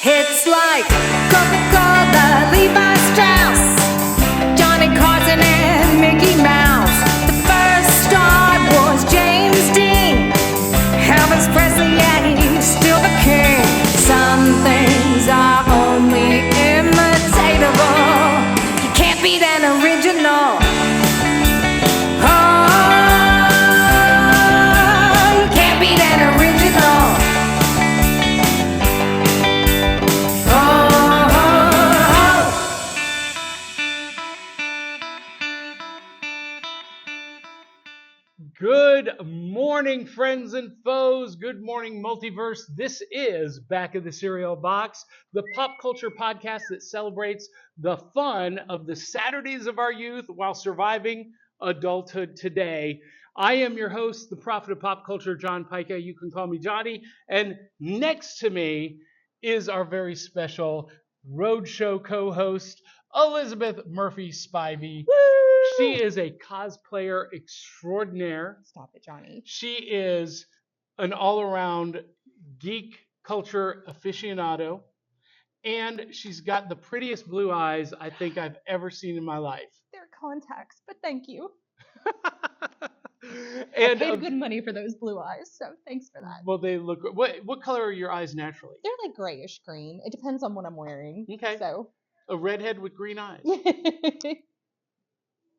Hits like Coca-Cola, Levi Strauss, Johnny Carson and Mickey Mouse. The first star was James Dean. Elvis Presley, yeah, he's still the king. Some things are only imitatable. You can't beat an original. Good morning, friends and foes. Good morning, multiverse. This is Back of the Cereal Box, the pop culture podcast that celebrates the fun of the Saturdays of our youth while surviving adulthood today. I am your host, the prophet of pop culture, John Pica. You can call me Johnny. And next to me is our very special roadshow co-host, Elizabeth Murphy Spivey. She is a cosplayer extraordinaire. Stop it, Johnny. She is an all-around geek culture aficionado. And she's got the prettiest blue eyes I think I've ever seen in my life. They're contacts, but thank you. And I paid good money for those blue eyes, so thanks for that. Well, they look. What color are your eyes naturally? They're like grayish green. It depends on what I'm wearing. Okay. So A redhead with green eyes. it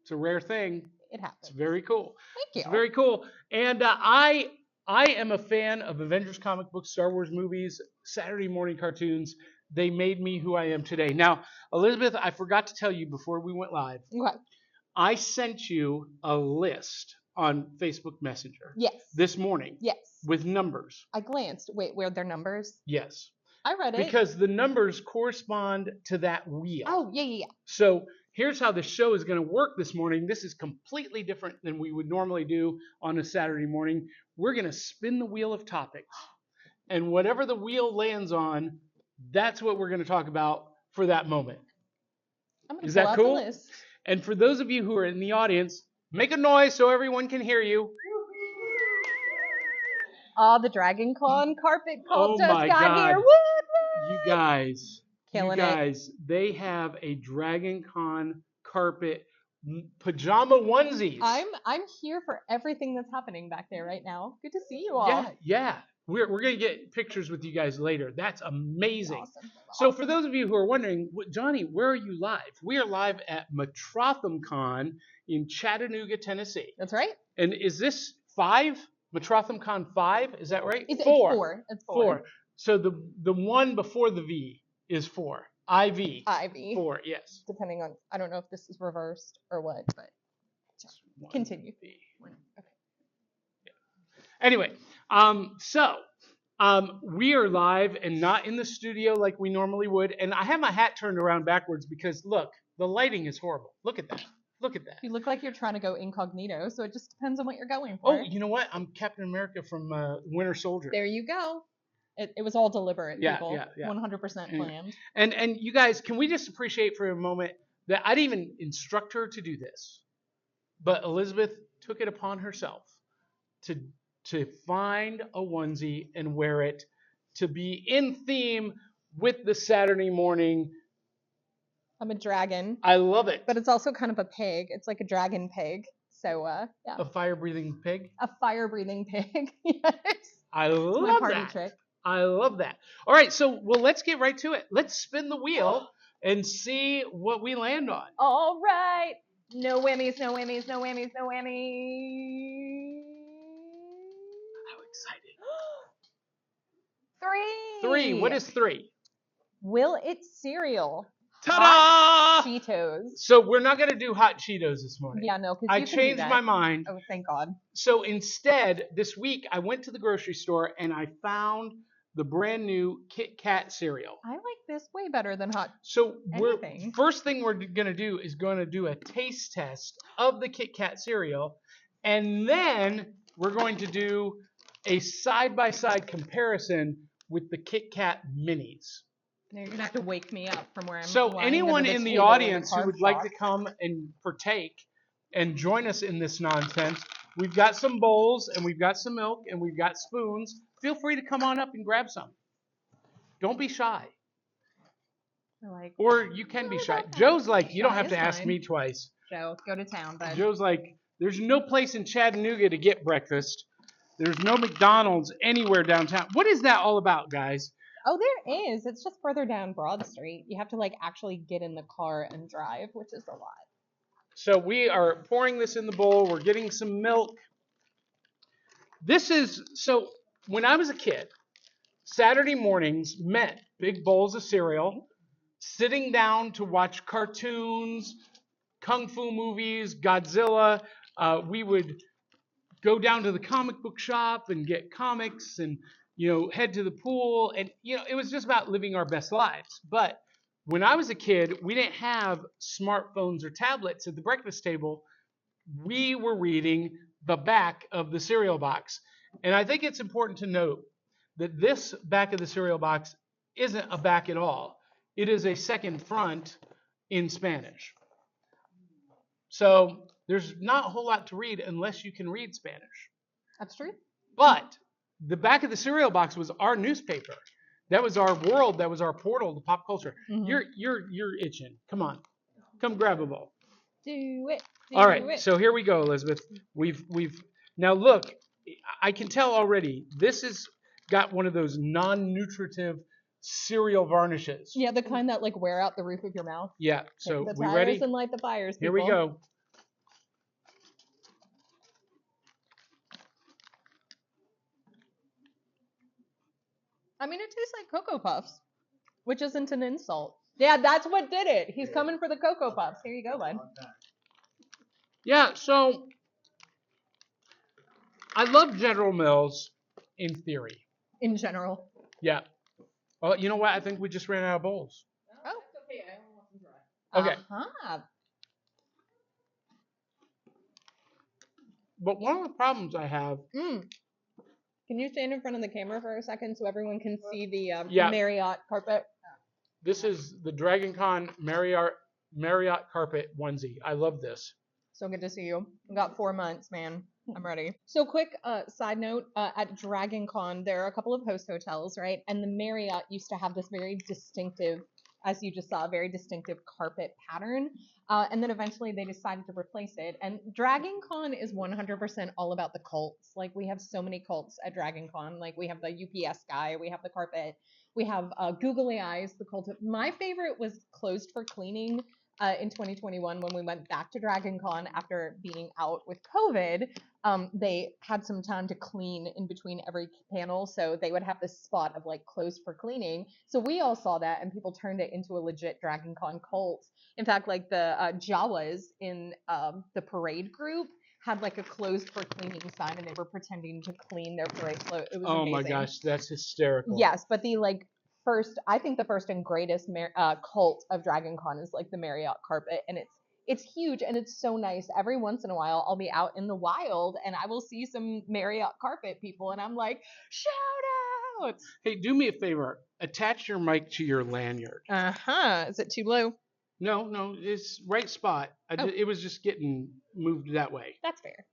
It's a rare thing. happens. It's very cool. Thank you. It's very cool. And I am a fan of Avengers comic books, Star Wars movies, Saturday morning cartoons. They made me who I am today. Now, Elizabeth, I forgot to tell you before we went live. Okay. I sent you a list on Facebook Messenger. Yes. This morning. Yes. With numbers. I glanced. Wait, were there numbers? Yes. I read it. Because the numbers correspond to that wheel. Oh, yeah. So here's how the show is going to work this morning. This is completely different than we would normally do on a Saturday morning. We're going to spin the wheel of topics. And whatever the wheel lands on, that's what we're going to talk about for that moment. I'm gonna Is pull that out cool? the list. And for those of you who are in the audience, make a noise so everyone can hear you. The Dragon Con carpet cult Oh just my got God. here. Woo! You guys, Killing it. they have a Dragon Con carpet pajama onesies. I'm here for everything that's happening back there right now. Good to see you all. Yeah. We're going to get pictures with you guys later. That's amazing. Awesome. So for those of you who are wondering, Johnny, where are you live? We are live at Matrotham Con in Chattanooga, Tennessee. That's right. And is this 5? Matrotham Con 5? Is that right? It's 4. 4. It's 4. So the one before the V is 4. IV. 4, yes. Depending on, I don't know if this is reversed or what, but continue. V. Okay. Anyway, we are live and not in the studio like we normally would. And I have my hat turned around backwards because, look, the lighting is horrible. Look at that. Look at that. You look like you're trying to go incognito, so it just depends on what you're going for. Oh, you know what? I'm Captain America from Winter Soldier. There you go. It was all deliberate, people. Yeah. 100% planned. And you guys, can we just appreciate for a moment that I didn't even instruct her to do this, but Elizabeth took it upon herself to find a onesie and wear it to be in theme with the Saturday morning. I'm a dragon. I love it. But it's also kind of a pig. It's like a dragon pig. So, yeah. A fire-breathing pig? A fire-breathing pig. Yes. I It's love my party that. trick. I love that. All right, so let's get right to it. Let's spin the wheel and see what we land on. All right. No whammies, no whammies, no whammies, no whammies. How exciting. 3. 3. What is 3? Will it cereal? Ta-da! Hot Cheetos. So we're not going to do hot Cheetos this morning. Yeah, no, because I changed my mind. Oh, thank God. So instead, this week, I went to the grocery store and I found the brand new Kit Kat cereal. I like this way better than hot. So Anything. first thing we're going to do is going to do a taste test of the Kit Kat cereal. And then we're going to do a side-by-side comparison with the Kit Kat minis. Now you're going to have to wake me up from where I'm So lying anyone under in the table audience a who carb would like to box. come and partake and join us in this nonsense, we've got some bowls and we've got some milk and we've got spoons. Feel free to come on up and grab some. Don't be shy. They're like, Or you can be "What shy. about that?" Joe's like, you don't Shy have is to ask fine. me twice. Joe, go to town, bud. Joe's like, there's no place in Chattanooga to get breakfast. There's no McDonald's anywhere downtown. What is that all about, guys? Oh, there is. It's just further down Broad Street. You have to like actually get in the car and drive, which is a lot. So we are pouring this in the bowl. We're getting some milk. So when I was a kid, Saturday mornings meant big bowls of cereal, sitting down to watch cartoons, kung fu movies, Godzilla. We would go down to the comic book shop and get comics and, head to the pool. And, it was just about living our best lives. But when I was a kid, we didn't have smartphones or tablets at the breakfast table. We were reading the back of the cereal box. And I think it's important to note that this back of the cereal box isn't a back at all. It is a second front in Spanish. So there's not a whole lot to read unless you can read Spanish. That's true. But the back of the cereal box was our newspaper. That was our world. That was our portal to pop culture. Mhm. You're itching. Come on, come grab a bowl. Do it. All right. So here we go, Elizabeth. We've now look. I can tell already. This has got one of those non-nutritive cereal varnishes. Yeah, the kind that like wear out the roof of your mouth. Yeah. So the we tires ready? and light the fires. Here we people. go. I mean, it tastes like Cocoa Puffs, which isn't an insult. Yeah, that's what did it. He's coming for the Cocoa Puffs. Here you go, bud. Yeah. So I love General Mills in theory. In general. Yeah. Well, you know what? I think we just ran out of bowls. Oh, okay. I only want some dry. Okay. Uh-huh. But one of the problems I have. Can you stand in front of the camera for a second so everyone can see the Yeah. Marriott carpet? This is the Dragon Con Marriott carpet onesie. I love this. So good to see you. We got 4 months, man. I'm ready. So quick side note, at Dragon Con, there are a couple of host hotels, right? And the Marriott used to have this very distinctive, as you just saw, very distinctive carpet pattern. And then eventually they decided to replace it. And Dragon Con is 100% all about the cults. Like we have so many cults at Dragon Con. Like we have the UPS guy, we have the carpet, we have Googly Eyes, the cult. My favorite was closed for cleaning. In 2021, when we went back to Dragon Con after being out with COVID, they had some time to clean in between every panel, so they would have this spot of like closed for cleaning. So we all saw that, and people turned it into a legit Dragon Con cult. In fact, like the Jawas in the parade group had like a closed for cleaning sign, and they were pretending to clean their parade float. It was amazing. My gosh, that's hysterical. Yes, but I think the first and greatest cult of Dragon Con is like the Marriott carpet, and it's huge and it's so nice. Every once in a while, I'll be out in the wild and I will see some Marriott carpet people, and I'm like, shout out! Hey, do me a favor. Attach your mic to your lanyard. Is it too low? No, it's right spot. It was just getting moved that way. That's fair.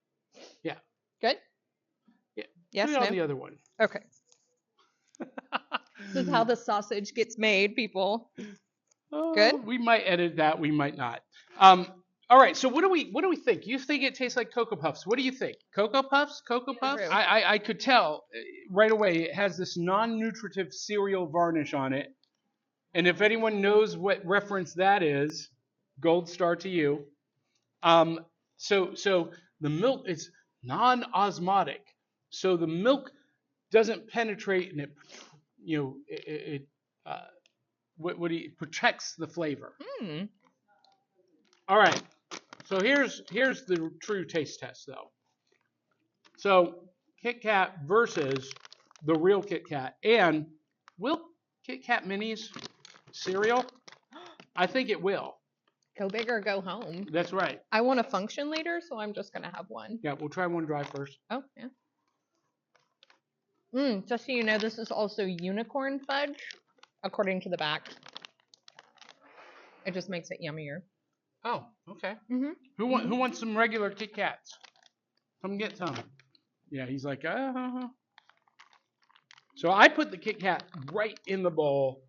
Yeah. Good. Yeah. Yes. Put it on the other one. Okay. This is how the sausage gets made, people. Good. We might edit that. We might not. All right. So what do we think? You think it tastes like Cocoa Puffs? What do you think? Cocoa Puffs? Cocoa Puffs? True. I could tell right away. It has this non-nutritive cereal varnish on it. And if anyone knows what reference that is, gold star to you. So the milk is non-osmotic. So the milk doesn't penetrate, and it protects the flavor. All right. So here's the true taste test, though. So Kit Kat versus the real Kit Kat, and will Kit Kat Minis cereal? I think it will. Go big or go home. That's right. I want to function later, so I'm just gonna have one. Yeah, we'll try one dry first. Oh yeah. Just so you know, this is also unicorn fudge, according to the back. It just makes it yummier. Oh, okay. Mm-hmm. Who wants some regular Kit Kats? Come get some. Yeah, he's like, So I put the Kit Kat right in the bowl.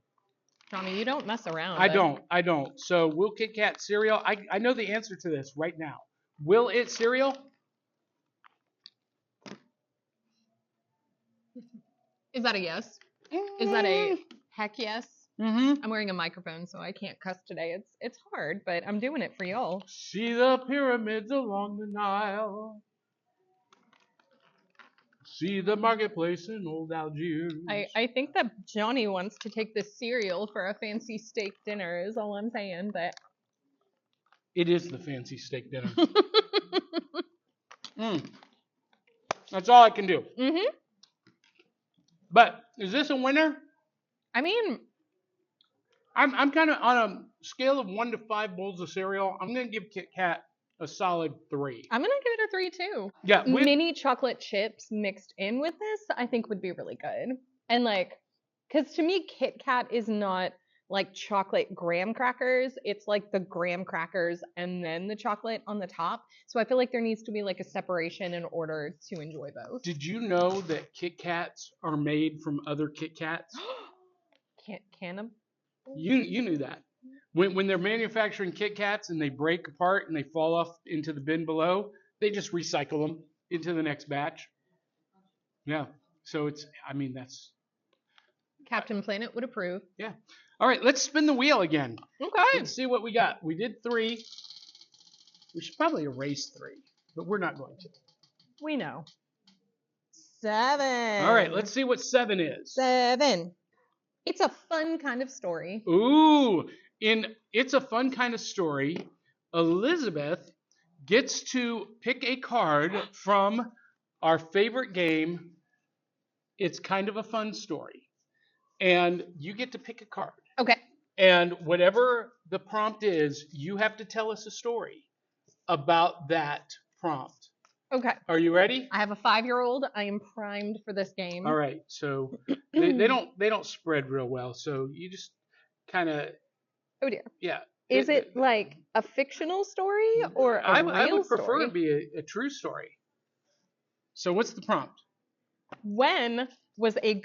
Johnny, you don't mess around. I don't. So will Kit Kat cereal? I know the answer to this right now. Will it cereal? Is that a yes? Is that a heck yes? Mm-hmm. I'm wearing a microphone, so I can't cuss today. It's hard, but I'm doing it for y'all. See the pyramids along the Nile. See the marketplace in old Algiers. I think that Johnny wants to take this cereal for a fancy steak dinner is all I'm saying, but It is the fancy steak dinner. That's all I can do. Mm-hmm. But is this a winner? I mean, I'm kind of on a scale of 1 to 5 bowls of cereal. I'm gonna give Kit Kat a solid 3. I'm gonna give it a 3 too. Yeah, Mini chocolate chips mixed in with this, I think would be really good. And like, because to me, Kit Kat is not like chocolate graham crackers. It's like the graham crackers and then the chocolate on the top. So I feel like there needs to be like a separation in order to enjoy both. Did you know that Kit Kats are made from other Kit Kats? Cannibal? You knew that. When they're manufacturing Kit Kats and they break apart and they fall off into the bin below, they just recycle them into the next batch. Yeah. So that's Captain Planet would approve. yeah. All right, let's spin the wheel again. Okay. Let's see what we got. We did 3. We should probably erase 3, but we're not going to. We know. 7. All right, let's see what 7 is. 7. It's a fun kind of story. Ooh, in It's a Fun Kind of Story, Elizabeth gets to pick a card from our favorite game. It's kind of a fun story. And you get to pick a card. Okay. And whatever the prompt is, you have to tell us a story about that prompt. Okay. Are you ready? I have a 5-year-old. I am primed for this game. All right. So they don't spread real well. So you just kind of Oh dear. yeah. Is it like a fictional story or a real I would prefer story? it to be a true story. So what's the prompt? When was a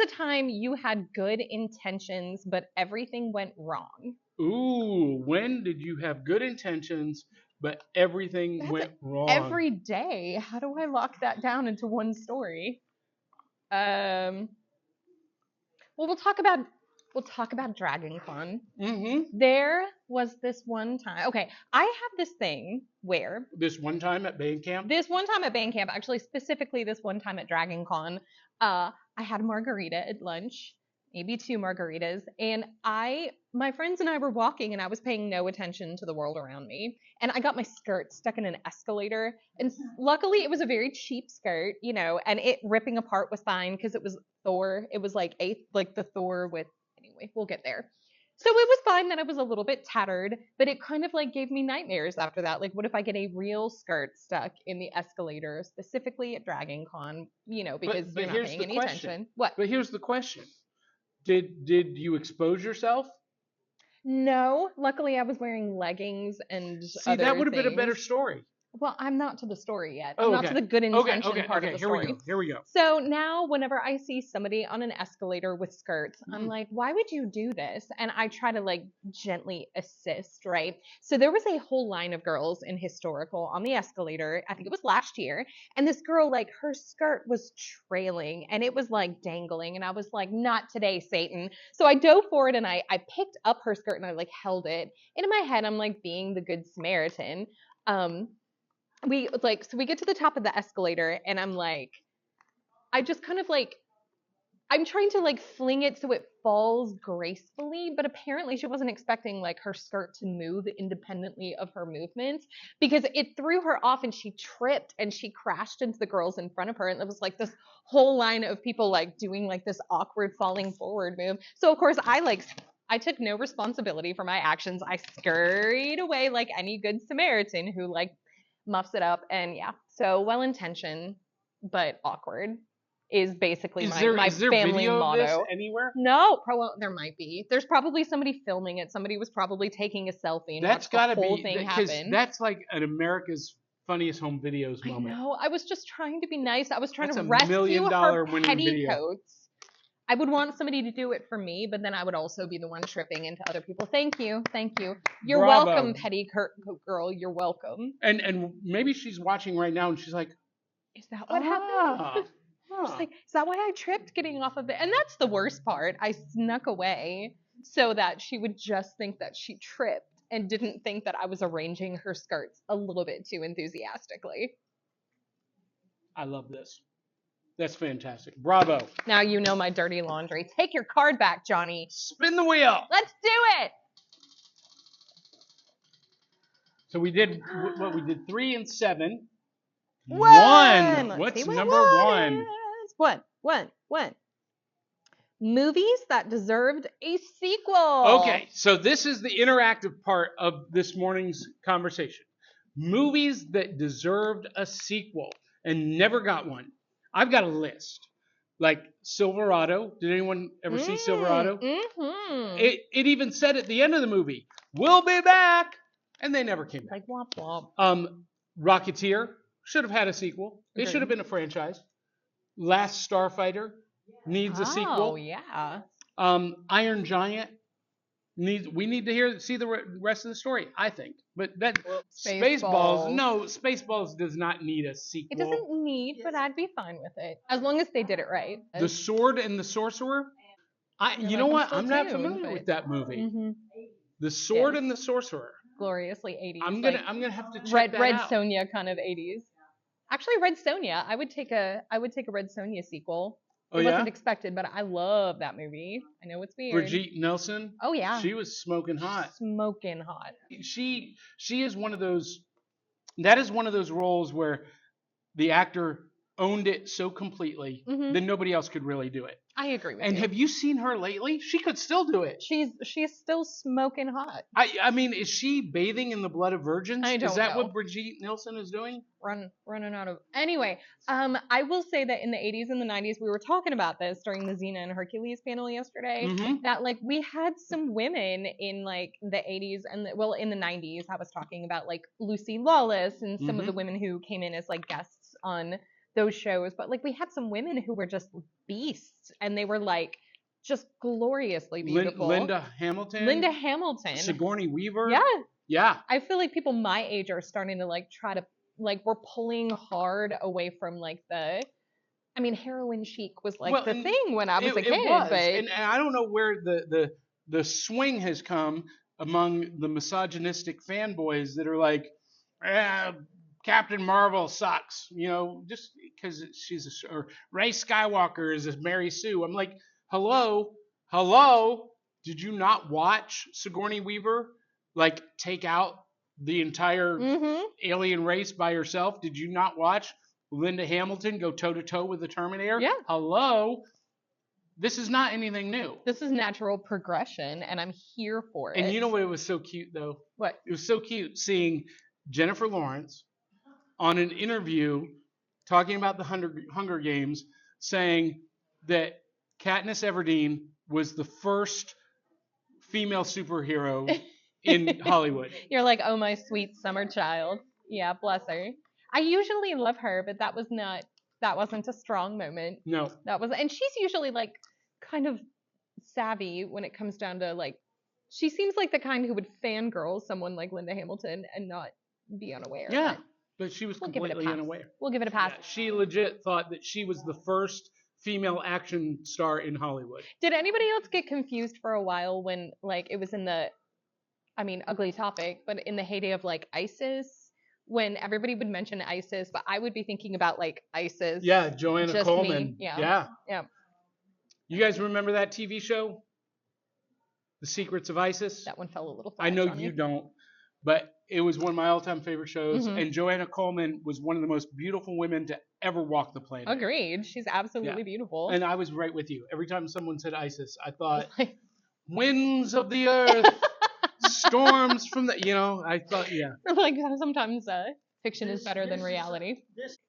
time you had good intentions but everything went wrong? Ooh, when did you have good intentions but everything went wrong? Every day. How do I lock that down into one story? Well, we'll talk about Dragon Con. Mm-hmm. There was this one time. Okay, I have this thing where This one time at band camp? actually specifically this one time at Dragon Con, I had a margarita at lunch, maybe 2 margaritas, and my friends and I were walking and I was paying no attention to the world around me, and I got my skirt stuck in an escalator, and luckily it was a very cheap skirt, and it ripping apart was fine because it was Thor. It was like the Thor with, anyway, we'll get there. So it was fine that I was a little bit tattered, but it kind of like gave me nightmares after that. Like, what if I get a real skirt stuck in the escalator, specifically at Dragon Con, because But you're not here's paying the any question. attention. What? But here's the question. Did you expose yourself? No, luckily I was wearing leggings and See, that would have been a better things. story. Well, I'm not to the story yet. Oh, I'm not okay. to the good intention part of the Here story. we go. So now whenever I see somebody on an escalator with skirts, I'm like, why would you do this? And I try to like gently assist, right? So there was a whole line of girls in historical on the escalator. I think it was last year. And this girl, like her skirt was trailing and it was like dangling. And I was like, not today, Satan. So I dove forward and I picked up her skirt and I like held it. And in my head, I'm like being the good Samaritan. We get to the top of the escalator and I'm like, I just kind of like, I'm trying to like fling it so it falls gracefully, but apparently she wasn't expecting like her skirt to move independently of her movements because it threw her off and she tripped and she crashed into the girls in front of her. And it was like this whole line of people like doing like this awkward falling forward move. So of course I took no responsibility for my actions. I scurried away like any good Samaritan who like muffs it up, and yeah, so well-intentioned but awkward is basically my family video motto. Of this anywhere? No, there might be. There's probably somebody filming it. Somebody was probably taking a selfie and That's watched got the to whole be thing because happen. that's like an America's Funniest Home Videos moment. I know. I was just trying to be nice. I was trying That's to $1 rescue million her winning video. petticoats. I would want somebody to do it for me, but then I would also be the one tripping into other people. Thank you. You're Bravo. welcome, petticoat girl. You're welcome. And maybe she's watching right now and she's like, Is that what happened? ah. She's like, is that why I tripped getting off of it? And that's the worst part. I snuck away so that she would just think that she tripped and didn't think that I was arranging her skirts a little bit too enthusiastically. I love this. That's fantastic. Bravo. Now you know my dirty laundry. Take your card back, Johnny. Spin the wheel. Let's do it. So we did what we did 3 and 7. One. Let's What's see what number one? is. One. Movies that deserved a sequel. Okay, so this is the interactive part of this morning's conversation. Movies that deserved a sequel and never got one. I've got a list. Like Silverado. Did anyone ever see Silverado? Mm-hmm. It even said at the end of the movie, "We'll be back," and they never came back. Like womp womp. Rocketeer should have had a sequel. It Agreed. should have been a franchise. Last Starfighter needs a sequel. Oh yeah. Iron Giant we need to see the rest of the story, I think. But that Spaceballs, no, Spaceballs does not need a sequel. It doesn't need, but I'd be fine with it as long as they did it right. The Sword and the Sorcerer. You know what? I'm not familiar with that movie. Mm-hmm. The Sword and the Sorcerer. Gloriously 80s. I'm gonna have to check that Red out. Sonja kind of 80s. Actually, Red Sonja. I would take a Red Sonja sequel. It wasn't expected, but I love that movie. I know it's weird. Brigitte Nielsen. Oh yeah. She was smoking hot. Smoking hot. She is one of those. That is one of those roles where the actor owned it so completely that nobody else could really do it. I agree with you. And have you seen her lately? She could still do it. She's still smoking hot. I mean, is she bathing in the blood of virgins? I don't Is that know. what Brigitte Nielsen is doing? Running out of. Anyway, I will say that in the 80s and the 90s, we were talking about this during the Xena and Hercules panel yesterday. Mm-hmm. That like we had some women in like the 80s and in the 90s. I was talking about like Lucy Lawless and some of the women who came in as like guests on those shows, but like we had some women who were just beasts, and they were like just gloriously beautiful. Linda Hamilton. Sigourney Weaver. Yeah. I feel like people my age are starting to like try to like we're pulling hard away from like heroin chic was like the thing when I was a kid. It was. But and I don't know where the swing has come among the misogynistic fanboys that are like, Captain Marvel sucks, just because or Rey Skywalker is a Mary Sue. I'm like, hello, did you not watch Sigourney Weaver like take out the entire alien race by herself? Did you not watch Linda Hamilton go toe to toe with the Terminator? Yeah. Hello. This is not anything new. This is natural progression, and I'm here for it. And you know what? It was so cute though. What? It was so cute seeing Jennifer Lawrence on an interview talking about the Hunger Games, saying that Katniss Everdeen was the first female superhero in Hollywood. You're like, oh, my sweet summer child. Yeah, bless her. I usually love her, but that wasn't a strong moment. No. And she's usually like kind of savvy when it comes down to like, she seems like the kind who would fangirl someone like Linda Hamilton and not be unaware. Yeah. But she was completely unaware. We'll give it a pass. Yeah, she legit thought that she was the first female action star in Hollywood. Did anybody else get confused for a while when, like, it was in the, ugly topic, but in the heyday of, like, ISIS, when everybody would mention ISIS, but I would be thinking about, like, ISIS. Yeah, Joanna just Coleman. Me. Yeah. You guys remember that TV show? The Secrets of ISIS? That one fell a little flat. I know you don't, but it was one of my all-time favorite shows, and Joanna Coleman was one of the most beautiful women to ever walk the planet. Agreed. She's absolutely beautiful. And I was right with you. Every time someone said ISIS, I thought, winds of the earth, storms from the, I thought, Like, sometimes fiction is better than reality.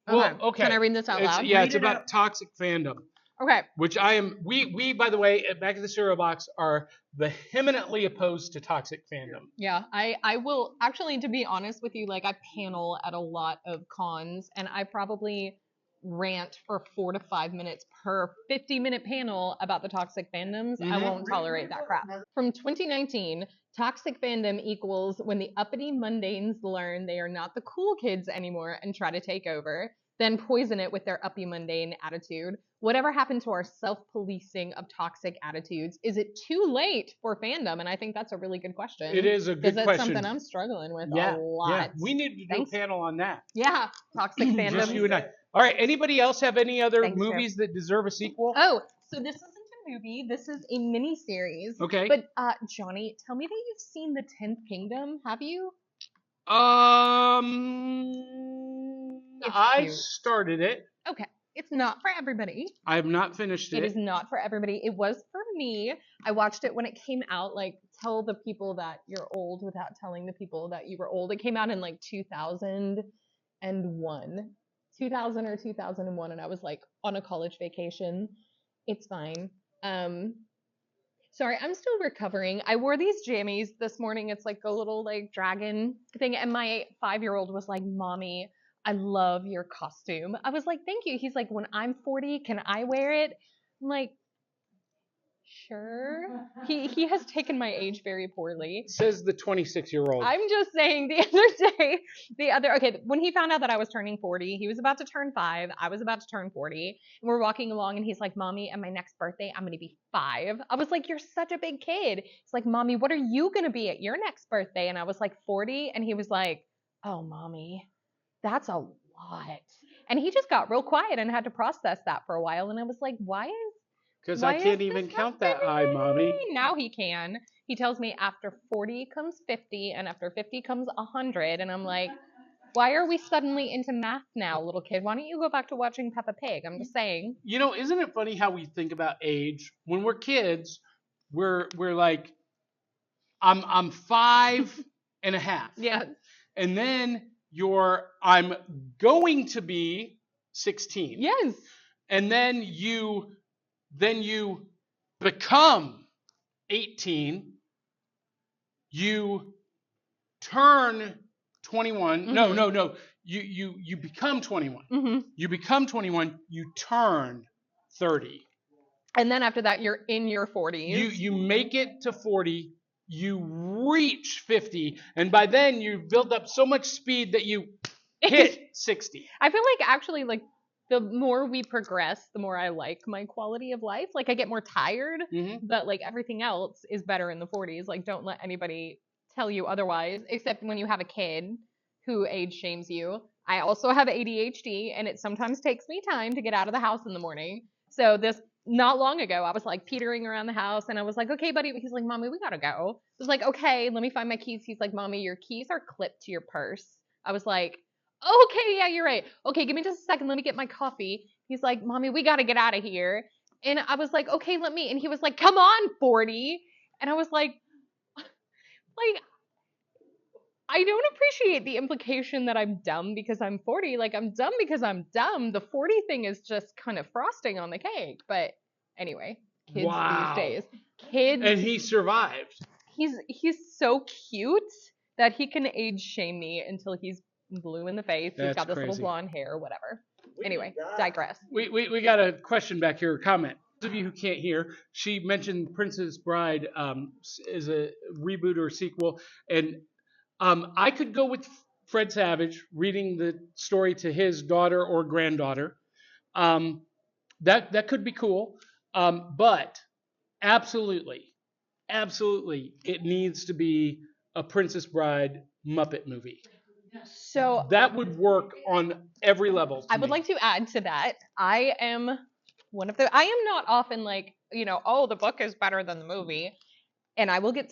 Well, okay. Can I read this out loud? It's about toxic fandom. Okay. Which we, by the way, at Back of the Cereal Box, are vehemently opposed to toxic fandom. Yeah, I will, actually, to be honest with you, like, I panel at a lot of cons, and I probably rant for 4 to 5 minutes per 50-minute panel about the toxic fandoms. I won't tolerate that crap. From 2019, toxic fandom equals when the uppity mundanes learn they are not the cool kids anymore and try to take over, then poison it with their uppy mundane attitude. Whatever happened to our self-policing of toxic attitudes? Is it too late for fandom? And I think that's a really good question. It is a good question. Because that's something I'm struggling with a lot. Yeah. We need to do a panel on that. Yeah, toxic fandom. Just you and I. All right, anybody else have any other movies that deserve a sequel? Oh, so this isn't a movie. This is a mini-series. Okay. But, Johnny, tell me that you've seen The 10th Kingdom. Have you? I started it. Okay. It's not for everybody. I have not finished it. It is not for everybody. It was for me. I watched it when it came out. Like, tell the people that you're old without telling the people that you were old. It came out in like 2001. 2000 or 2001, and I was like on a college vacation. It's fine. Sorry, I'm still recovering. I wore these jammies this morning. It's like a little like dragon thing, and my 5-year-old was like, "Mommy, I love your costume." I was like, "Thank you." He's like, "When I'm 40, can I wear it?" I'm like, sure. He has taken my age very poorly. Says the 26-year-old. I'm just saying okay, when he found out that I was turning 40, he was about to turn 5, I was about to turn 40, and we're walking along and he's like, "Mommy, at my next birthday, I'm going to be 5. I was like, "You're such a big kid." He's like, "Mommy, what are you going to be at your next birthday?" And I was like, 40, and he was like, "Oh, Mommy, that's a lot." And he just got real quiet and had to process that for a while, and I was like, because I can't even count that high, Mommy. Now he can. He tells me after 40 comes 50, and after 50 comes 100, and I'm like, why are we suddenly into math now, little kid? Why don't you go back to watching Peppa Pig? I'm just saying. You know, isn't it funny how we think about age? When we're kids, we're like, I'm 5 and a half. Yeah. And then I'm going to be 16. Yes. And then you become 18, you turn 21. Mm-hmm. No. You become 21. Mm-hmm. You become 21, you turn 30. And then after that, you're in your 40s. You make it to 40, you reach 50, and by then you've built up so much speed that you hit 60. I feel like actually, like, the more we progress, the more I like my quality of life. Like, I get more tired, but like everything else is better in the 40s. Like, don't let anybody tell you otherwise, except when you have a kid who age shames you. I also have ADHD, and it sometimes takes me time to get out of the house in the morning. So not long ago, I was like petering around the house, and I was like, "Okay, buddy." He's like, "Mommy, we gotta go." I was like, "Okay, let me find my keys." He's like, "Mommy, your keys are clipped to your purse." I was like, "Okay, yeah, you're right. Okay, give me just a second. Let me get my coffee." He's like, "Mommy, we got to get out of here." And I was like, "Okay, let me." And he was like, "Come on, 40." And I was like, I don't appreciate the implication that I'm dumb because I'm 40. Like, I'm dumb because I'm dumb. The 40 thing is just kind of frosting on the cake. But anyway, kids these days. Kids. And he survived. He's so cute that he can age shame me until he's blue in the face. He's got this little blonde hair or whatever. Anyway, digress. We got a question back here, a comment. Those of you who can't hear, she mentioned Princess Bride is a reboot or sequel, and I could go with Fred Savage reading the story to his daughter or granddaughter. That could be cool, but absolutely, it needs to be a Princess Bride Muppet movie. So that would work on every level. I would like to add to that. I am not often like, oh, the book is better than the movie. And I will get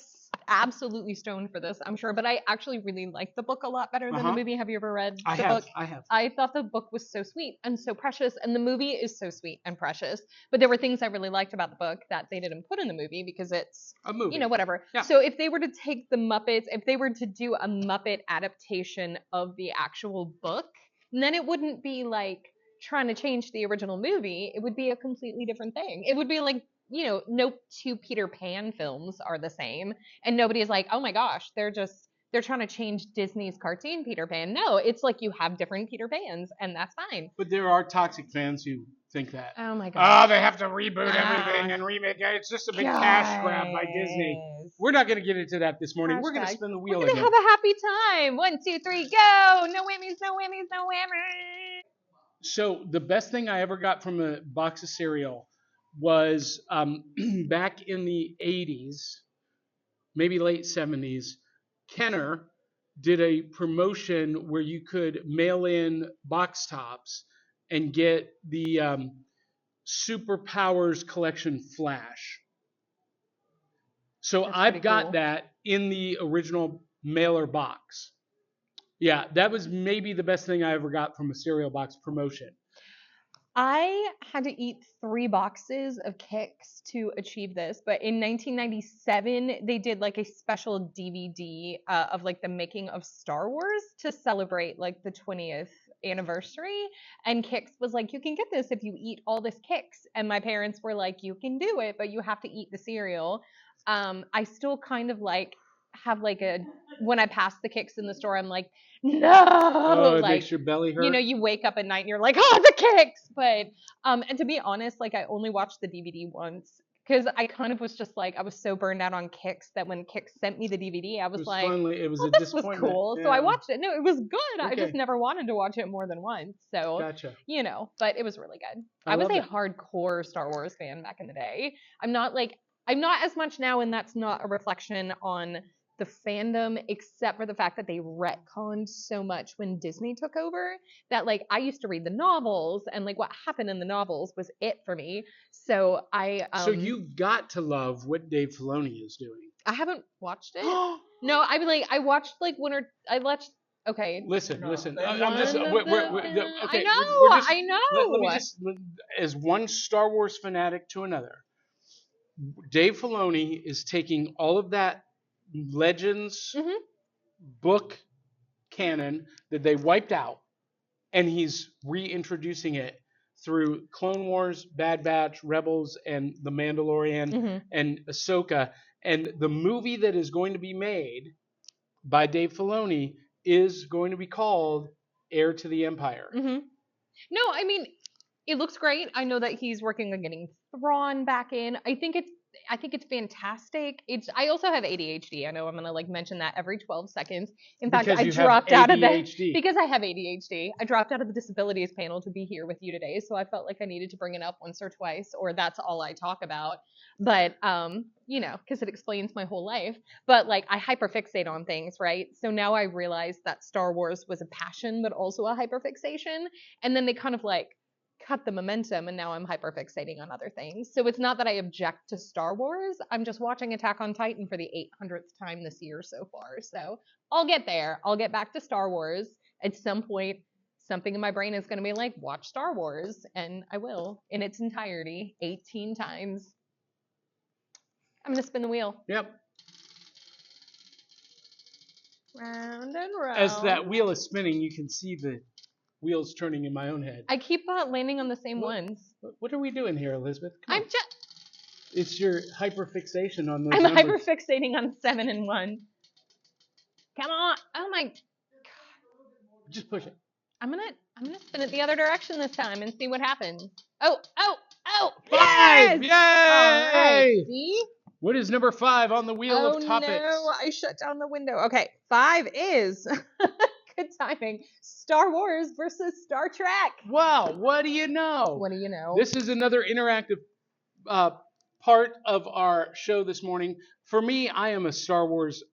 absolutely stoned for this, I'm sure. But I actually really like the book a lot better than the movie. Have you ever read the book? I have. I thought the book was so sweet and so precious, and the movie is so sweet and precious. But there were things I really liked about the book that they didn't put in the movie because it's a movie. Whatever. Yeah. So if they were to take the Muppets, if they were to do a Muppet adaptation of the actual book, then it wouldn't be like trying to change the original movie. It would be a completely different thing. It would be like, no two Peter Pan films are the same. And nobody is like, oh my gosh, they're just they're trying to change Disney's cartoon Peter Pan. No, it's like you have different Peter Pans, and that's fine. But there are toxic fans who think that. Oh my god. Oh, they have to reboot everything and remake it. It's just a big cash grab by Disney. We're not going to get into that this morning. We're going to spin the wheel We're gonna again. have a happy time. 1, 2, 3, go! No whammies, no whammies, no whammies. So the best thing I ever got from a box of cereal was back in the 80s, maybe late 70s, Kenner did a promotion where you could mail in box tops and get the Superpowers Collection Flash. So I've got that in the original mailer box. Yeah, that was maybe the best thing I ever got from a cereal box promotion. I had to eat 3 boxes of Kix to achieve this, but in 1997 they did like a special DVD of like the making of Star Wars to celebrate like the 20th anniversary, and Kix was like, you can get this if you eat all this Kix, and my parents were like, you can do it, but you have to eat the cereal. I still kind of like have like a, when I pass the Kix in the store, I'm like, no, Oh, it like, makes your belly hurt. you know, you wake up at night and you're like, oh, the Kix. But and to be honest, like I only watched the DVD once because I kind of was just like, I was so burned out on Kix that when Kix sent me the DVD, I was like, it was a this was disappointment. cool. Yeah. So I watched it. No, it was good. I Okay. just never wanted to watch it more than once. So Gotcha. you know, but it was really good. I was love a it. hardcore Star Wars fan back in the day. I'm not as much now, and that's not a reflection on the fandom, except for the fact that they retconned so much when Disney took over that like I used to read the novels, and like what happened in the novels was it for me. So So you've got to love what Dave Filoni is doing. I haven't watched it. No, I watched like I watched. Okay. Listen. I'm just. I know. Let me just, as one Star Wars fanatic to another, Dave Filoni is taking all of that Legends book canon that they wiped out, and he's reintroducing it through Clone Wars, Bad Batch, Rebels, and The Mandalorian, and Ahsoka. And the movie that is going to be made by Dave Filoni is going to be called Heir to the Empire. No, I mean, it looks great. I know that he's working on getting Thrawn back in. I think it's fantastic. I also have ADHD. I know I'm gonna like mention that every 12 seconds. In fact, I dropped out of the because I have ADHD. I dropped out of the disabilities panel to be here with you today, so I felt like I needed to bring it up once or twice, or that's all I talk about. But you know, because it explains my whole life. But like I hyperfixate on things, right? So now I realize that Star Wars was a passion, but also a hyperfixation, and then they kind of like cut the momentum, and now I'm hyperfixating on other things. So it's not that I object to Star Wars. I'm just watching Attack on Titan for the 800th time this year so far. So I'll get there. I'll get back to Star Wars at some point. Something in my brain is going to be like, watch Star Wars, and I will in its entirety 18 times. I'm going to spin the wheel. Yep. Round and round. As that wheel is spinning, you can see the wheels turning in my own head. I keep landing on the same ones. What are we doing here, Elizabeth? I'm just. It's your hyperfixation on those I'm numbers. hyperfixating on 7 and 1. Come on! Oh my God! Just push it. I'm gonna spin it the other direction this time and see what happens. Oh! 5! Yes! Yay! All right. See? What is number 5 on the wheel of topics? No! I shut down the window. Okay, 5 is. Good timing. Star Wars versus Star Trek. Wow, what do you know? What do you know? This is another interactive part of our show this morning. For me, I am a Star Wars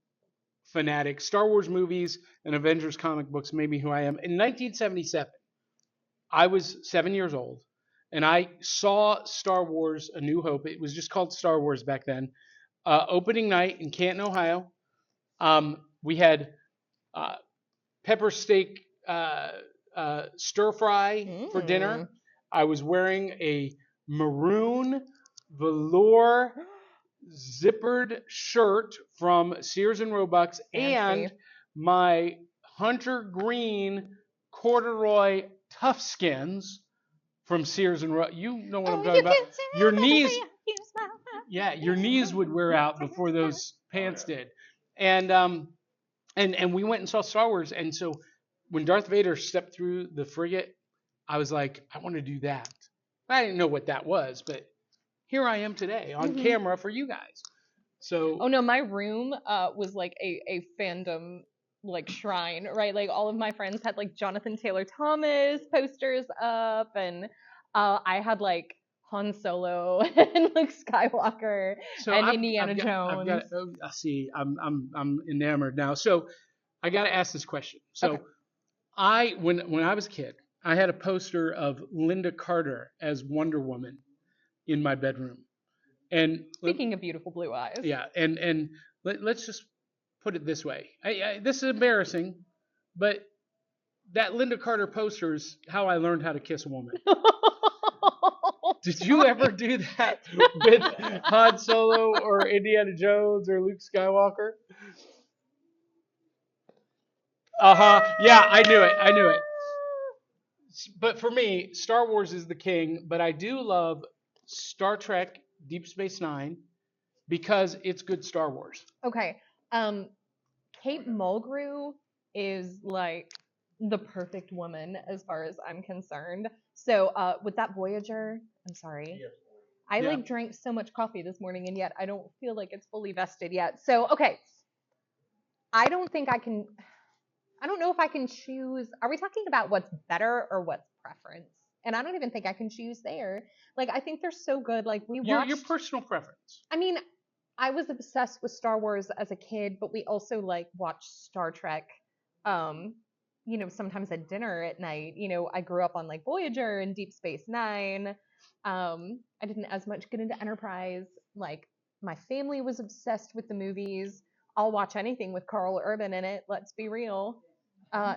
fanatic. Star Wars movies and Avengers comic books made me who I am. In 1977, I was 7 years old, and I saw Star Wars A New Hope. It was just called Star Wars back then. Opening night in Canton, Ohio. We had pepper steak stir fry for dinner. I was wearing a maroon velour zippered shirt from Sears and Roebuck's, and my hunter green corduroy toughskins from Sears and Roebuck. You know what I'm talking about. Your knees, your knees would wear out before those pants did. And And we went and saw Star Wars, and so when Darth Vader stepped through the frigate, I was like, I want to do that. I didn't know what that was, but here I am today on camera for you guys. So Oh no, my room was like a fandom like shrine, right? Like all of my friends had like Jonathan Taylor Thomas posters up, and I had like Han Solo and Luke Skywalker and Indiana Jones. See, I'm enamored now. So I got to ask this question. So Okay. when I was a kid, I had a poster of Linda Carter as Wonder Woman in my bedroom. And Speaking of beautiful blue eyes. yeah, and let's just put it this way. This is embarrassing, but that Linda Carter poster is how I learned how to kiss a woman. Did you ever do that with Han Solo or Indiana Jones or Luke Skywalker? Yeah, I knew it. But for me, Star Wars is the king, but I do love Star Trek Deep Space Nine because it's good Star Wars. Okay. Kate Mulgrew is like the perfect woman as far as I'm concerned. So with that Voyager, I'm sorry. Yeah. I like drank so much coffee this morning and yet I don't feel like it's fully vested yet. So okay. I don't know if I can choose. Are we talking about what's better or what's preference? And I don't even think I can choose there. Like I think they're so good. Like we watched your personal preference. I mean, I was obsessed with Star Wars as a kid, but we also like watched Star Trek, sometimes at dinner at night. I grew up on like Voyager and Deep Space Nine. I didn't as much get into Enterprise. Like my family was obsessed with the movies. I'll watch anything with Carl Urban in it. Let's be real.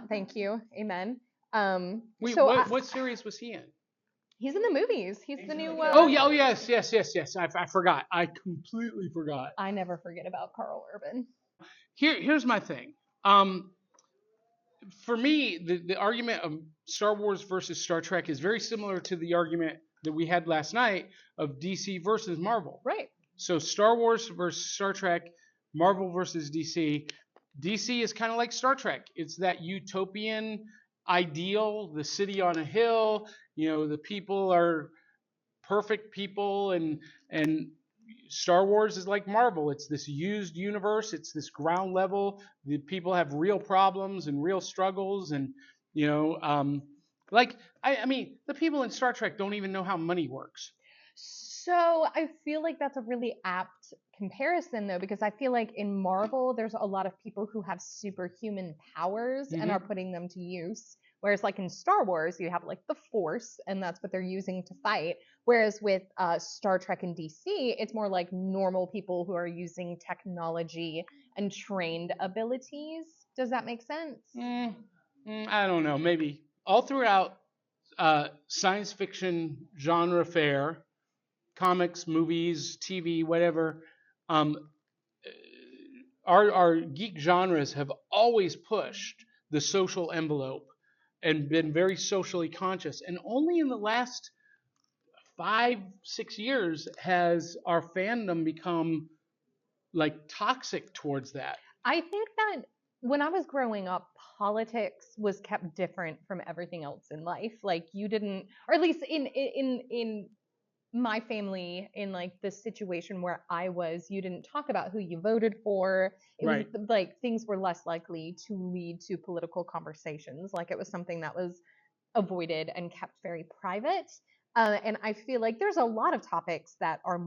Thank you. Amen. Wait, so what series was he in? He's in the movies. He's the new. Oh yeah. Oh yes. I forgot. I completely forgot. I never forget about Carl Urban. Here's my thing. For me, the argument of Star Wars versus Star Trek is very similar to the argument that we had last night of DC versus Marvel. Right. So Star Wars versus Star Trek, Marvel versus DC. DC is kind of like Star Trek. It's that utopian ideal, the city on a hill. The people are perfect people, and Star Wars is like Marvel. It's this used universe. It's this ground level. The people have real problems and real struggles, and I mean, the people in Star Trek don't even know how money works. So I feel like that's a really apt comparison, though, because I feel like in Marvel, there's a lot of people who have superhuman powers and are putting them to use. Whereas like in Star Wars, you have like the Force, and that's what they're using to fight. Whereas with Star Trek and DC, it's more like normal people who are using technology and trained abilities. Does that make sense? I don't know. Maybe all throughout science fiction genre fare, comics, movies, TV, whatever, our geek genres have always pushed the social envelope and been very socially conscious. And only in the last 5-6 years has our fandom become like toxic towards that. I think that when I was growing up, politics was kept different from everything else in life. Like you didn't, or at least in my family, in like the situation where I was, you didn't talk about who you voted for. It was like things were less likely to lead to political conversations. Like it was something that was avoided and kept very private. And I feel like there's a lot of topics that are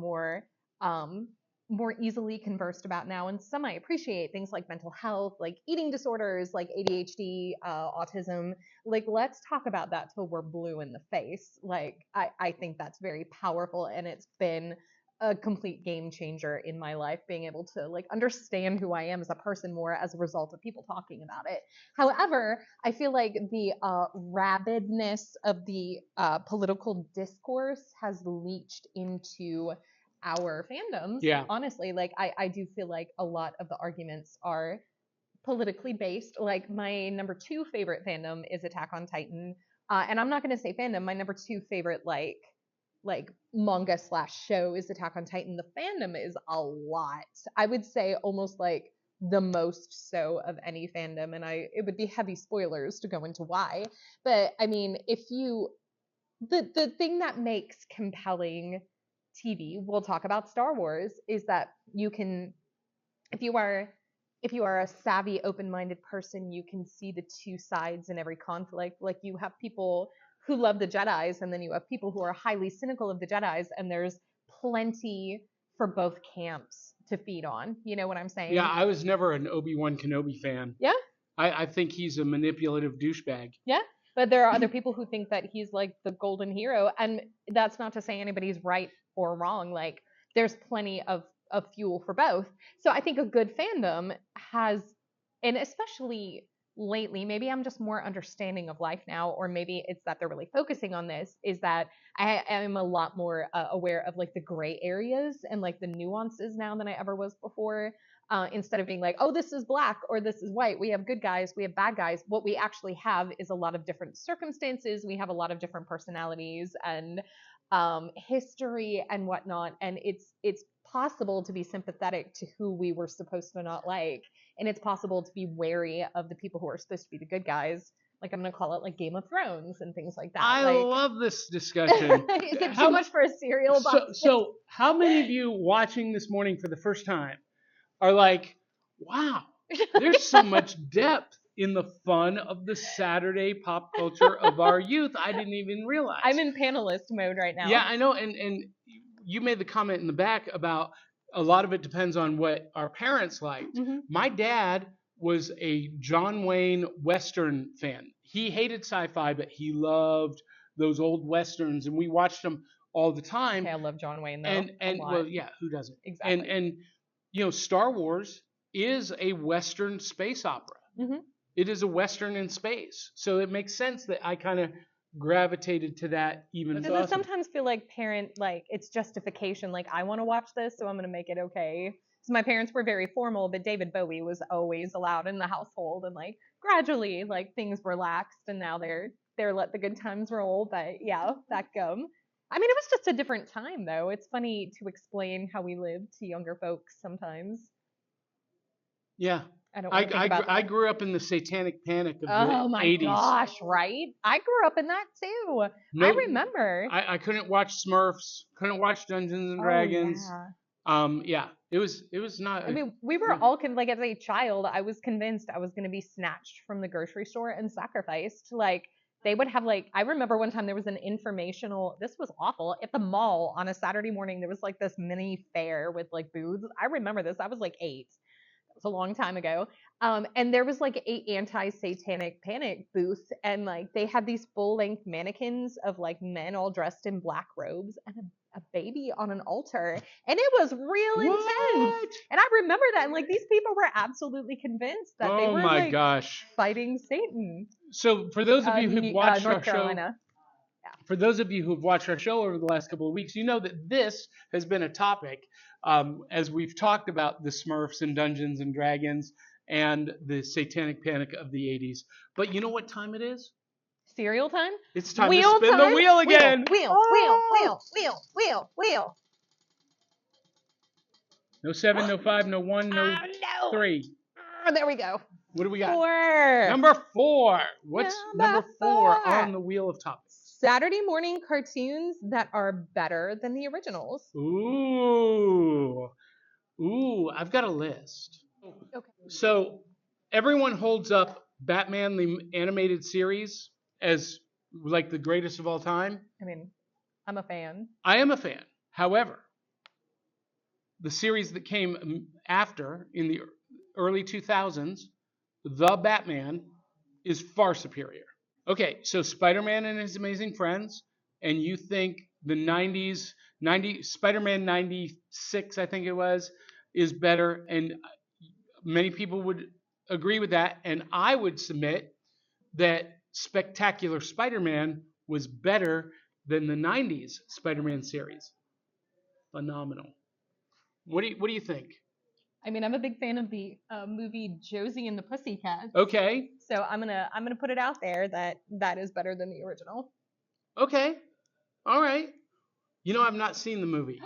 more easily conversed about now, and some I appreciate, things like mental health, like eating disorders, like ADHD, autism. Like let's talk about that till we're blue in the face. Like I think that's very powerful, and it's been a complete game changer in my life, being able to like understand who I am as a person more as a result of people talking about it. However, I feel like the rabidness of the political discourse has leached into our fandoms. Yeah. Honestly, like I do feel like a lot of the arguments are politically based. Like my number 2 favorite fandom is Attack on Titan. And I'm not going to say fandom. My number 2 favorite like manga / show is Attack on Titan. The fandom is a lot. I would say almost like the most so of any fandom, and it would be heavy spoilers to go into why. But I mean, the thing that makes compelling TV, we'll talk about Star Wars, is that you can, if you are a savvy, open-minded person, you can see the two sides in every conflict. Like, you have people who love the Jedis, and then you have people who are highly cynical of the Jedis, and there's plenty for both camps to feed on. You know what I'm saying? Yeah, I was never an Obi-Wan Kenobi fan. Yeah. I think he's a manipulative douchebag. Yeah. But there are other people who think that he's like the golden hero, and that's not to say anybody's right or wrong. Like, there's plenty of fuel for both. So I think a good fandom has, and especially lately, maybe I'm just more understanding of life now, or maybe it's that they're really focusing on this, is that I am a lot more aware of like the gray areas and like the nuances now than I ever was before. Instead of being like, oh, this is black or this is white, we have good guys, we have bad guys. What we actually have is a lot of different circumstances. We have a lot of different personalities and history and whatnot. And it's possible to be sympathetic to who we were supposed to not like. And it's possible to be wary of the people who are supposed to be the good guys. Like, I'm going to call it like Game of Thrones and things like that. I like, love this discussion. Is it too much for a cereal box? So how many of you watching this morning for the first time are like, wow, there's so much depth in the fun of the Saturday pop culture of our youth. I didn't even realize. I'm in panelist mode right now. Yeah, I know. And you made the comment in the back about a lot of it depends on what our parents liked. Mm-hmm. My dad was a John Wayne Western fan. He hated sci-fi, but he loved those old Westerns, and we watched them all the time. Okay, I love John Wayne, though. And well, yeah, who doesn't? Exactly. And you know, Star Wars is a Western space opera. Mm-hmm. It is a Western in space. So it makes sense that I kind of gravitated to that even Does it sometimes feel like it's justification, like, I want to watch this, so I'm going to make it okay? So my parents were very formal, but David Bowie was always allowed in the household, and like gradually like things relaxed, and now they're let the good times roll. But yeah, that gum. I mean, it was just a different time, though. It's funny to explain how we lived to younger folks sometimes. Yeah. I grew up in the satanic panic of the 80s. Oh my gosh, right? I grew up in that too. I remember. I couldn't watch Smurfs, couldn't watch Dungeons and Dragons. Yeah. It was not. I mean, we were all like, as a child, I was convinced I was going to be snatched from the grocery store and sacrificed. Like, they would have like, I remember one time there was an informational, this was awful, at the mall on a Saturday morning, there was like this mini fair with like booths. I remember this. I was like 8. It was a long time ago. And there was like a anti-satanic panic booth, and like they had these full-length mannequins of like men all dressed in black robes and a baby on an altar, and it was real intense. And I remember that, and like these people were absolutely convinced that they were fighting Satan. So for those of you who've watched North our Carolina. show, for those of you who've watched our show over the last couple of weeks, you know that this has been a topic as we've talked about the Smurfs and Dungeons and Dragons and the satanic panic of the 80s. But you know what time it is? Cereal time? It's time to spin the wheel again. Wheel. No 7, no 5, no 1, no 3. Oh, there we go. What do we got? 4. Number 4. What's number 4 on the wheel of topics? Saturday morning cartoons that are better than the originals. Ooh, I've got a list. Okay. So everyone holds up Batman the animated series as like the greatest of all time. I mean, I'm a fan. I am a fan. However, the series that came after in the early 2000s, The Batman, is far superior. Okay, so Spider-Man and His Amazing Friends, and you think the 90s, Spider-Man 96, I think it was, is better, and many people would agree with that, and I would submit that Spectacular Spider-Man was better than the 90s Spider-Man series. Phenomenal. What do you think? I mean, I'm a big fan of the movie Josie and the Pussycats. Okay. So I'm gonna put it out there that is better than the original. Okay. All right. You know, I've not seen the movie.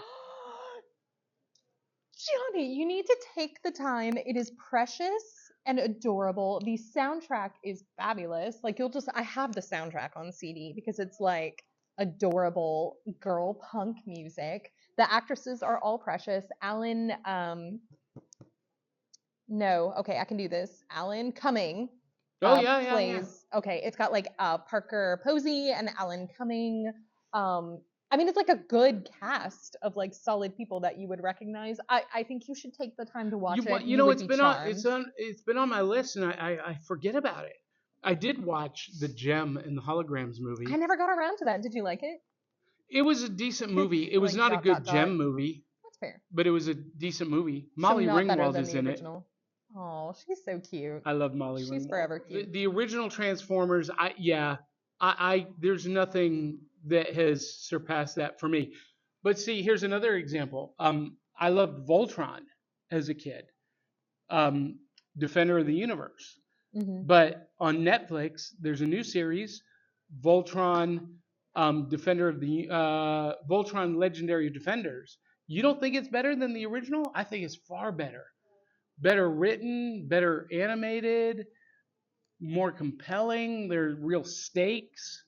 Johnny, you need to take the time. It is precious and adorable. The soundtrack is fabulous. Like I have the soundtrack on CD because it's like adorable girl punk music. The actresses are all precious. No, okay, I can do this. Alan Cumming Oh yeah. plays. Okay, it's got like Parker Posey and Alan Cumming. I mean, it's like a good cast of like solid people that you would recognize. I think you should take the time to watch it. You know, would be charmed. it's been on my list, and I forget about it. I did watch the Gem and the Holograms movie. I never got around to that. Did you like it? It was a decent movie. It was Like, not a good Gem movie, That's fair. but it was a decent movie. So Molly not better Ringwald than is the in it. original. Oh, she's so cute. I love Molly Ringwald. She's forever cute. The original Transformers, there's nothing that has surpassed that for me. But see, here's another example. I loved Voltron as a kid, Defender of the Universe. Mhm. But on Netflix, there's a new series, Voltron, Voltron Legendary Defenders. You don't think it's better than the original? I think it's far better. Better written, better animated, more compelling. There are real stakes.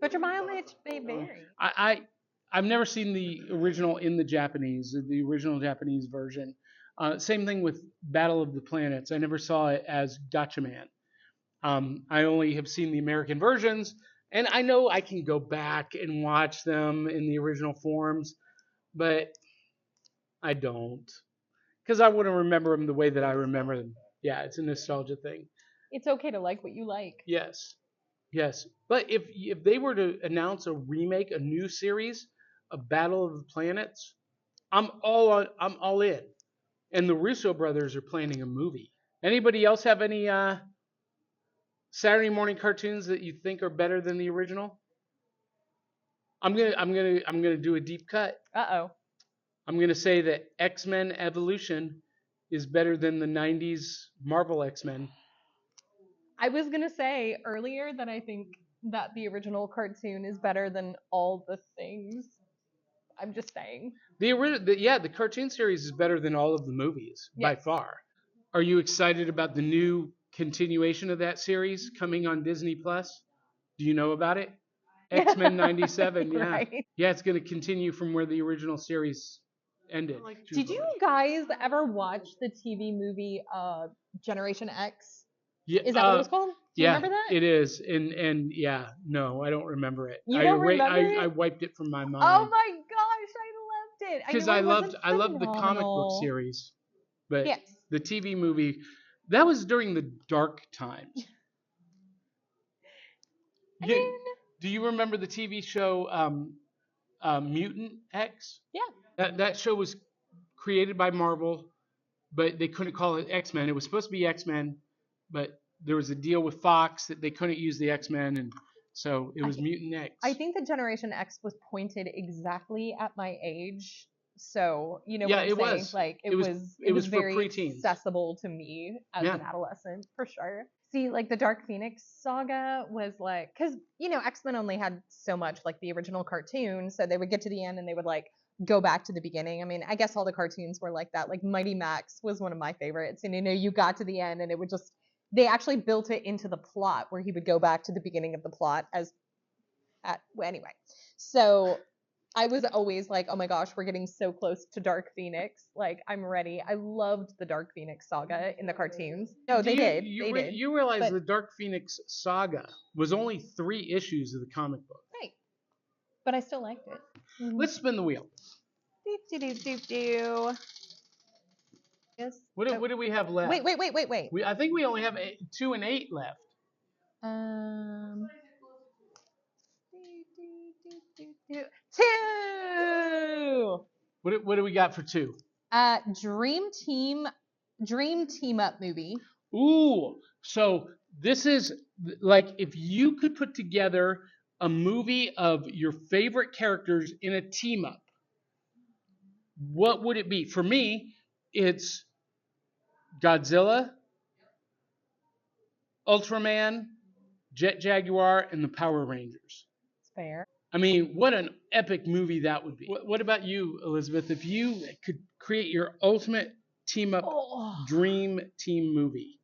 But your mileage may vary. I've never seen the original in the original Japanese version. Same thing with Battle of the Planets. I never saw it as Gatchaman. I only have seen the American versions, and I know I can go back and watch them in the original forms, but I don't. Because I wouldn't remember them the way that I remember them. Yeah, it's a nostalgia thing. It's okay to like what you like. Yes. But if they were to announce a remake, a new series of Battle of the Planets, I'm all in. And the Russo brothers are planning a movie. Anybody else have any Saturday morning cartoons that you think are better than the original? I'm gonna do a deep cut. Uh-oh. I'm gonna say that X-Men Evolution is better than the '90s Marvel X-Men. I was gonna say earlier that I think that the original cartoon is better than all the things. I'm just saying. The cartoon series is better than all of the movies by far. Are you excited about the new continuation of that series coming on Disney Plus? Do you know about it? X-Men '97. Yeah, Right. Yeah, it's going to continue from where the original series ended. Did you guys ever watch the TV movie Generation X? Yeah, Is that what it was called? Do you yeah, remember that? it is. And yeah, no, I don't remember it. You don't remember it? I wiped it from my mind. Oh my gosh, I loved it. Because I loved the comic book series, but Yes. the TV movie, that was during the dark times. I mean, Do you remember the TV show Mutant X? yeah. That show was created by Marvel, but they couldn't call it X-Men. It was supposed to be X-Men, but there was a deal with Fox that they couldn't use the X-Men, and so it was Mutant X. I think that Generation X was pointed exactly at my age. So, you know Yeah, what I'm it saying? was. Like It was for very preteens. accessible to me as Yeah. an adolescent, for sure. See, like the Dark Phoenix saga was like, because, you know, X-Men only had so much, like the original cartoon, so they would get to the end and they would like go back to the beginning. I mean, I guess all the cartoons were like that. Like Mighty Max was one of my favorites. And, you know, you got to the end and it would just, they actually built it into the plot where he would go back to the beginning of the plot anyway. So I was always like, oh my gosh, we're getting so close to Dark Phoenix. Like, I'm ready. I loved the Dark Phoenix saga in the cartoons. No, they did. You realize the Dark Phoenix saga was only 3 issues of the comic book. Right. But I still liked it. Mm-hmm. Let's spin the wheel. Do. Yes. What do we have left? Wait. I think we only have 2 and 8 left. Two. What do we got for 2? Dream Team Up movie. Ooh, so this is like if you could put together a movie of your favorite characters in a team up, what would it be? For me, it's Godzilla, Ultraman, Jet Jaguar, and the Power Rangers. Fair. I mean, what an epic movie that would be. What about you, Elizabeth? If you could create your ultimate team up dream team movie.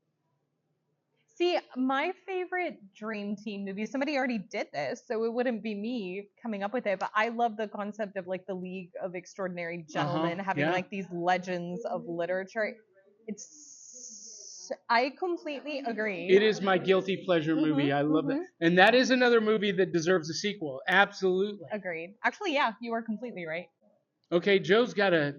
See, my favorite dream team movie, somebody already did this, so it wouldn't be me coming up with it, but I love the concept of like the League of Extraordinary Gentlemen having like these legends of literature. I completely agree. It is my guilty pleasure movie. I love it. And that is another movie that deserves a sequel. Absolutely. Agreed. Actually, yeah, you are completely right. Okay, Joe's got a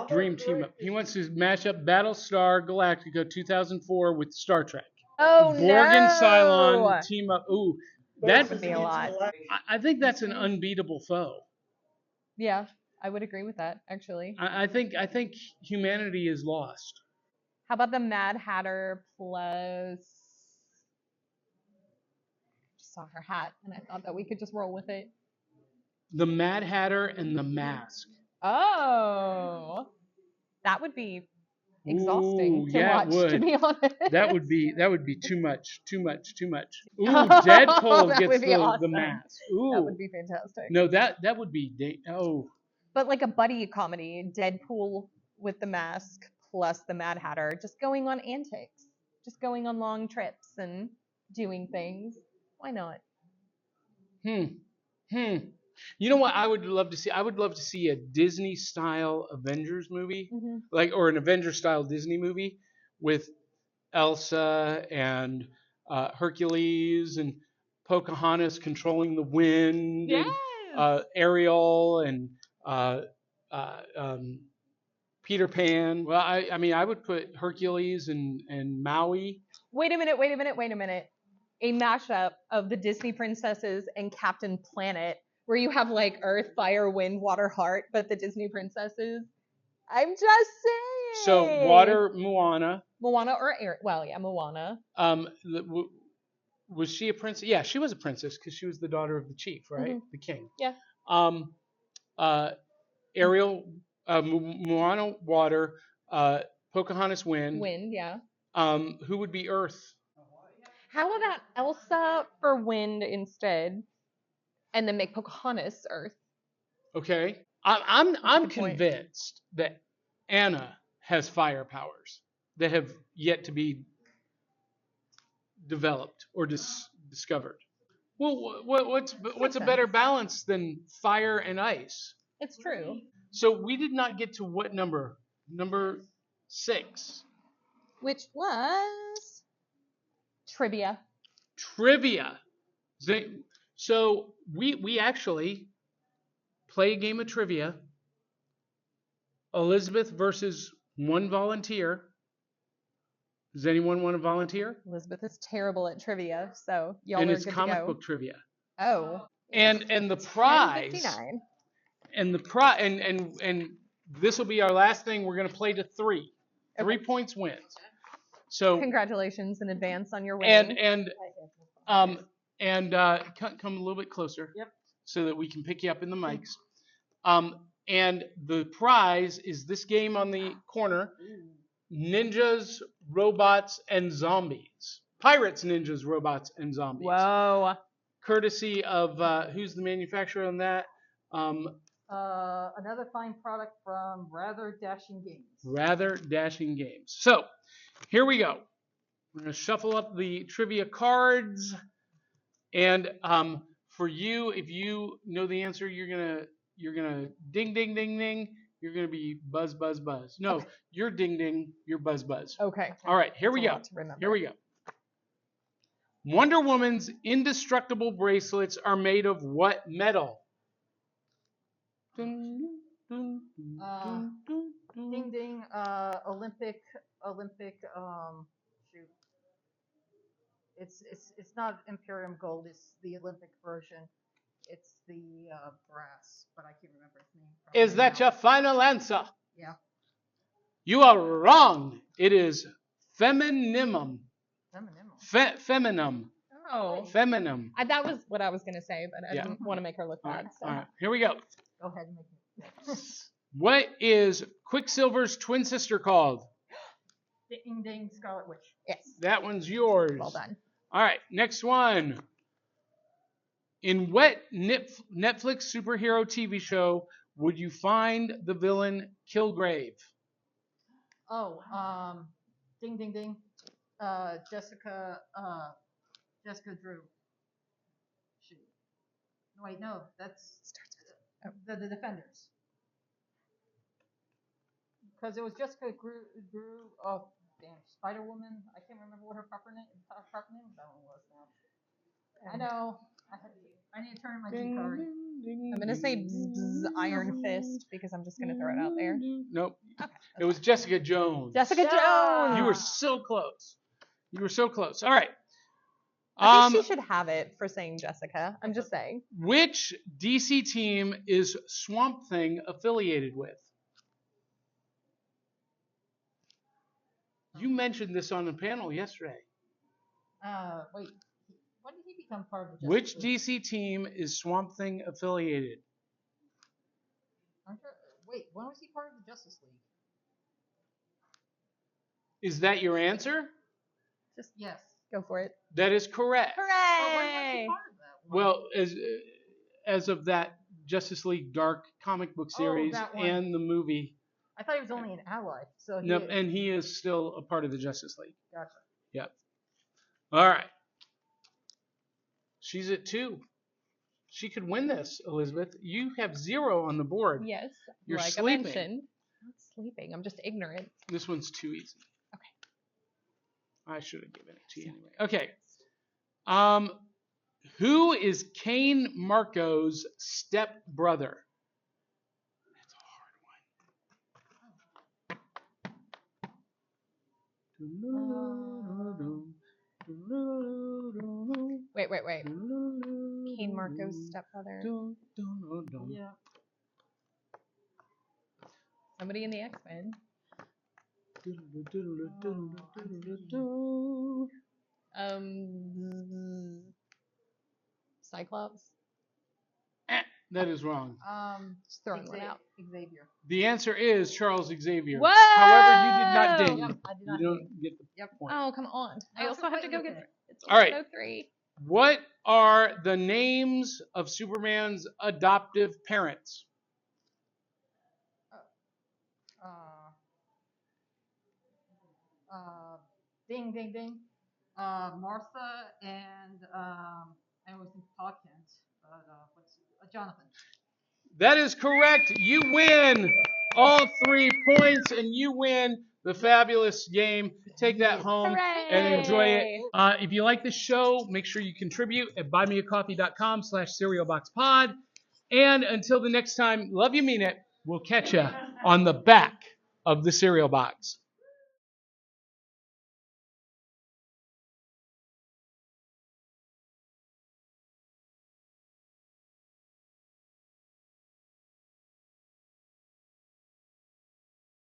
dream team up. He wants to mash up Battlestar Galactica 2004 with Star Trek. Oh, Borg and no! Cylon team up. Ooh, That would be a lot. I think that's an unbeatable foe. Yeah, I would agree with that, actually. I think humanity is lost. How about the Mad Hatter plus... Just saw her hat, and I thought that we could just roll with it. The Mad Hatter and the Mask. Oh, that would be exhausting to watch, to be honest. That would be too much. Ooh, Deadpool gets the mask. Ooh, that would be fantastic. No, that would be But like a buddy comedy, Deadpool with the mask plus the Mad Hatter, just going on antics, just going on long trips and doing things. Why not? You know what I would love to see? I would love to see a Disney-style Avengers movie, or an Avengers-style Disney movie with Elsa and Hercules and Pocahontas controlling the wind, and Ariel and Peter Pan. Well, I mean, I would put Hercules and Maui. Wait a minute. A mashup of the Disney princesses and Captain Planet, where you have like Earth, Fire, Wind, Water, Heart, but the Disney princesses. I'm just saying. So water, Moana. Moana or Ariel? Well, yeah, Moana. Was she a princess? Yeah, she was a princess because she was the daughter of the chief, right? The king. Yeah. Ariel, Moana, water. Pocahontas, wind. Wind, yeah. Who would be Earth? How about Elsa for wind instead, and then make Pocahontas Earth? Okay. I'm convinced that Anna has fire powers that have yet to be developed or discovered. Well, what's a better balance than fire and ice? It's true. So we did not get to what number? Number 6. Which was trivia. So we actually play a game of trivia. Elizabeth versus one volunteer. Does anyone want to volunteer? Elizabeth is terrible at trivia, so y'all and are it's good comic to go. book trivia. Oh. And the prize. 59. And the prize and this will be our last thing. We're going to play to 3. 3 points wins. So congratulations in advance on your win. Come a little bit closer. Yep. So that we can pick you up in the mics. And the prize is this game on the corner: Ninjas, Robots, and Zombies. Pirates, Ninjas, Robots, and Zombies. Whoa. Courtesy of who's the manufacturer on that? Another fine product from Rather Dashing Games. So, here we go. We're going to shuffle up the trivia cards. And for you, if you know the answer, you're gonna ding, ding, ding, ding. You're gonna be buzz, buzz, buzz. No, okay. You're ding, ding. You're buzz, buzz. Okay. All right. Here we go. Wonder Woman's indestructible bracelets are made of what metal? Ding ding. Olympic. Shoot. It's not Imperium Gold. It's the Olympic version. It's the brass, but I can't remember its name. Is that your final answer? Yeah. You are wrong. It is femininum. Feminum. Oh. Feminum. That was what I was going to say, but I didn't want to make her look bad. So. All right. Here we go. Go ahead and make it. What is Quicksilver's twin sister called? Ding ding, Scarlet Witch. Yes. That one's yours. Well done. All right. Next one. In what Netflix superhero TV show would you find the villain Kilgrave? Oh, ding, ding, ding. Jessica Drew. Shoot. No, wait, no, that's the Defenders. Because it was Jessica Drew. Oh, damn, Spider Woman. I can't remember what her proper name that one was now. I know. I need to turn in my G card. I'm gonna say Iron Fist because I'm just gonna throw it out there. Nope. Okay. It was Jessica Jones. Jessica Jones. You were so close. You were so close. All right. I think she should have it for saying Jessica. I'm just saying. Which DC team is Swamp Thing affiliated with? You mentioned this on the panel yesterday. Wait. When did he become part of the Which Justice League? DC team is Swamp Thing affiliated? Wait, when was he part of the Justice League? Is that your answer? Just Yes. go for it. That is correct. But when was he Hooray! part of that one? Well, as of that Justice League Dark comic book series that one. and the movie, I thought he was only an ally. So he no, is. and he is still a part of the Justice League. Gotcha. Yep. All right. She's at 2. She could win this, Elizabeth. You have 0 on the board. Yes. You're like sleeping. I mentioned. I'm not sleeping. I'm just ignorant. This one's too easy. Okay. I should have given it to you anyway. Okay. Who is Kane Marco's stepbrother? That's a hard one. Wait. Kane Marco's stepbrother. Yeah. Somebody in the X-Men. Cyclops. That is wrong. Just throwing one out. Xavier. The answer is Charles Xavier. Whoa! However, you did not ding. Yep, I did You not don't get the point. Oh, come on. I No, also so have to wait, go look get at it. It's All right. 11:03. What are the names of Superman's adoptive parents? Ding, ding, ding. Martha and I always think Hawkins, but Jonathan. That is correct. You win all 3 points, and you win the fabulous game. Take that home Hooray! and enjoy it. If you like this show, make sure you contribute at buymeacoffee.com/cerealboxpod. And until the next time, love you, mean it. We'll catch you on the back of the cereal box.